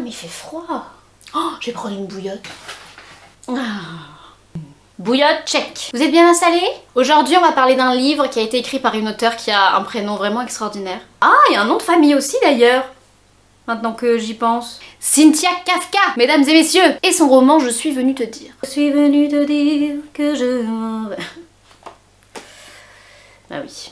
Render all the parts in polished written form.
il fait froid. Oh, je vais prendre une bouillotte. Bouillotte, check. Vous êtes bien installés? Aujourd'hui, on va parler d'un livre qui a été écrit par une auteure qui a un prénom vraiment extraordinaire. Ah, il y a un nom de famille aussi d'ailleurs. Maintenant que j'y pense. Cynthia Kafka, mesdames et messieurs. Et son roman Je suis venue te dire. Je suis venue te dire que je... Ah oui.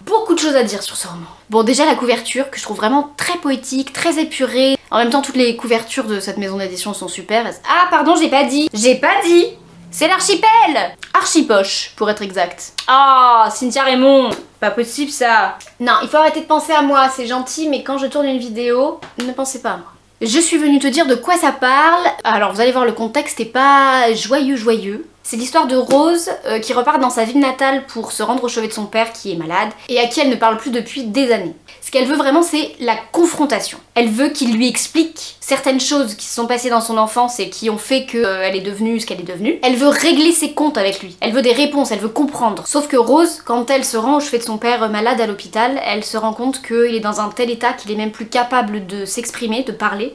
Beaucoup de choses à dire sur ce roman. Bon, déjà la couverture, que je trouve vraiment très poétique, très épurée. En même temps, toutes les couvertures de cette maison d'édition sont super. Ah, pardon, j'ai pas dit. J'ai pas dit. C'est l'archipel. Archipoche, pour être exact. Ah, Cynthia Raymond. Pas possible ça. Non, il faut arrêter de penser à moi, c'est gentil, mais quand je tourne une vidéo, ne pensez pas à moi. Je suis venue te dire de quoi ça parle. Alors vous allez voir, le contexte est pas joyeux. C'est l'histoire de Rose qui repart dans sa ville natale pour se rendre au chevet de son père qui est malade et à qui elle ne parle plus depuis des années. Ce qu'elle veut vraiment, c'est la confrontation. Elle veut qu'il lui explique certaines choses qui se sont passées dans son enfance et qui ont fait qu'elle est devenue ce qu'elle est devenue. Elle veut régler ses comptes avec lui. Elle veut des réponses, elle veut comprendre. Sauf que Rose, quand elle se rend au chevet de son père malade à l'hôpital, elle se rend compte qu'il est dans un tel état qu'il est même plus capable de s'exprimer, de parler,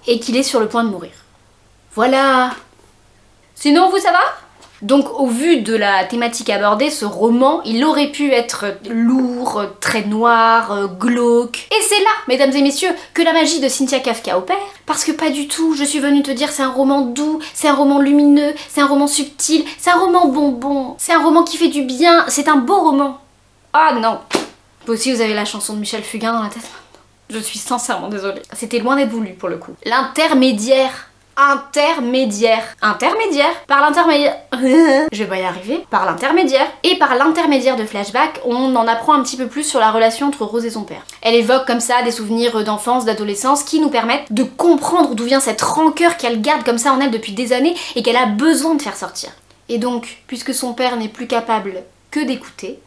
et qu'il est sur le point de mourir. Voilà. Sinon, vous, ça va? Donc, au vu de la thématique abordée, ce roman, il aurait pu être lourd, très noir, glauque. Et c'est là, mesdames et messieurs, que la magie de Cynthia Kafka opère. Parce que pas du tout, je suis venue te dire, c'est un roman doux, c'est un roman lumineux, c'est un roman subtil, c'est un roman bonbon, c'est un roman qui fait du bien, c'est un beau roman. Ah non. Vous aussi, vous avez la chanson de Michel Fugain dans la tête. Je suis sincèrement désolée. C'était loin d'être voulu, pour le coup. L'intermédiaire. Par l'intermédiaire je vais pas y arriver. Par l'intermédiaire. Et par l'intermédiaire de flashback, on en apprend un petit peu plus sur la relation entre Rose et son père. Elle évoque comme ça des souvenirs d'enfance, d'adolescence qui nous permettent de comprendre d'où vient cette rancœur qu'elle garde comme ça en elle depuis des années et qu'elle a besoin de faire sortir. Et donc, puisque son père n'est plus capable que d'écouter,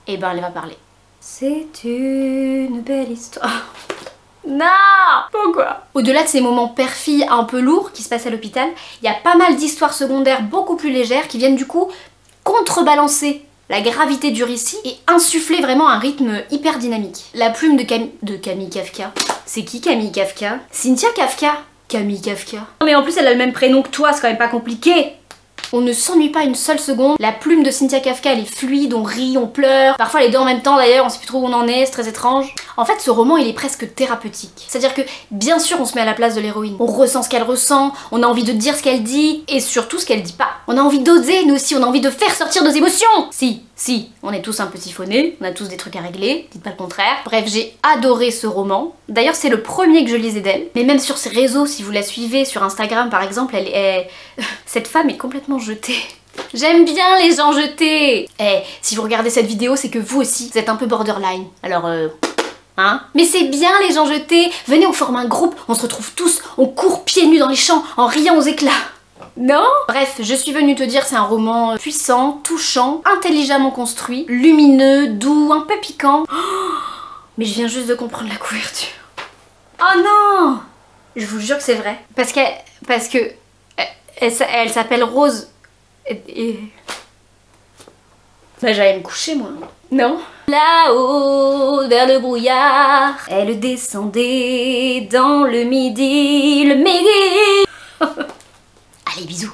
eh ben elle va parler. C'est une belle histoire. Non! Pourquoi? Au-delà de ces moments père-fille un peu lourds qui se passent à l'hôpital, il y a pas mal d'histoires secondaires beaucoup plus légères qui viennent du coup contrebalancer la gravité du récit et insuffler vraiment un rythme hyper dynamique. La plume de Camille Kafka. C'est qui Camille Kafka? Cynthia Kafka. Camille Kafka. Non mais en plus elle a le même prénom que toi, c'est quand même pas compliqué. On ne s'ennuie pas une seule seconde. La plume de Cynthia Kafka, elle est fluide, on rit, on pleure. Parfois les deux en même temps d'ailleurs, on sait plus trop où on en est, c'est très étrange. En fait, ce roman, il est presque thérapeutique. C'est-à-dire que, bien sûr, on se met à la place de l'héroïne. On ressent ce qu'elle ressent, on a envie de dire ce qu'elle dit, et surtout ce qu'elle dit pas. On a envie d'oser, nous aussi, on a envie de faire sortir nos émotions. Si, on est tous un peu siphonnés, on a tous des trucs à régler, dites pas le contraire. Bref, j'ai adoré ce roman. D'ailleurs, c'est le premier que je lisais d'elle. Mais même sur ses réseaux, si vous la suivez, sur Instagram par exemple, cette femme est complètement jetée. J'aime bien les gens jetés. Si vous regardez cette vidéo, c'est que vous aussi, vous êtes un peu borderline. Alors, hein? Mais c'est bien les gens jetés. Venez, on forme un groupe, on se retrouve tous, on court pieds nus dans les champs, en riant aux éclats. Non? Bref, je suis venue te dire, c'est un roman puissant, touchant, intelligemment construit, lumineux, doux, un peu piquant. Mais je viens juste de comprendre la couverture. Oh non! Je vous jure que c'est vrai. Parce que elle s'appelle Rose. Bah j'allais me coucher moi. Non? Là-haut, vers le brouillard, elle descendait dans le midi. Allez, bisous.